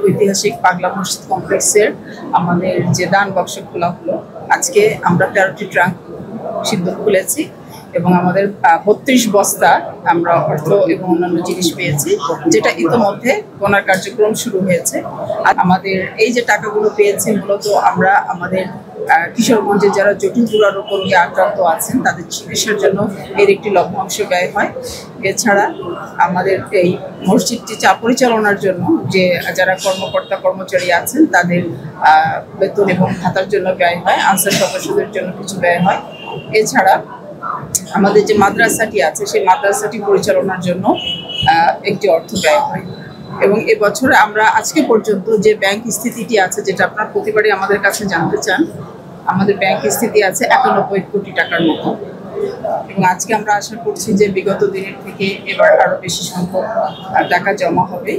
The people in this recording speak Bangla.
ঐতিহাসিক পাগলা মসজিদ কমপ্লেক্সের আমাদের যে দান বাক্স খোলা হলো, আজকে আমরা 13টি ট্রাঙ্ক সিন্দুক খুলেছি এবং আমাদের 32 বস্তা আমরা অর্থ এবং অন্যান্য জিনিস পেয়েছি, যেটা ইতিমধ্যে গোনার কার্যক্রম শুরু হয়েছে। আর আমাদের এই যে টাকাগুলো পেয়েছি মূলত আমরা আমাদের কিশোরগঞ্জে যারা জটিল দুরারোগ্য রোগে আক্রান্ত আছেন তাদের চিকিৎসার জন্য এর একটি লভ্যাংশ ব্যয় হয়। এছাড়া আমাদের এই মসজিদটি পরিচালনার জন্য যে যারা কর্মকর্তা কর্মচারী আছেন তাদের বেতন এবং ভাতার জন্য ব্যয় হয়, আনসার সদস্যদের জন্য কিছু ব্যয় হয়। এছাড়া আমাদের যে মাদ্রাসাটি আছে সেই মাদ্রাসাটি পরিচালনার জন্য একটি অর্থ ব্যয় হয়। এবং এবছরে আমরা আজকে পর্যন্ত যে ব্যাংক স্থিতিটি আছে, যেটা আপনারা প্রতিবারই আমাদের কাছে জানতে চান, আমাদের ব্যাংক স্থিতি আছে 91 কোটি টাকার মতো। এবং আজকে আমরা আশা করছি যে বিগত দিনের থেকে এবার আরো বেশি সংখ্যক টাকা জমা হবে।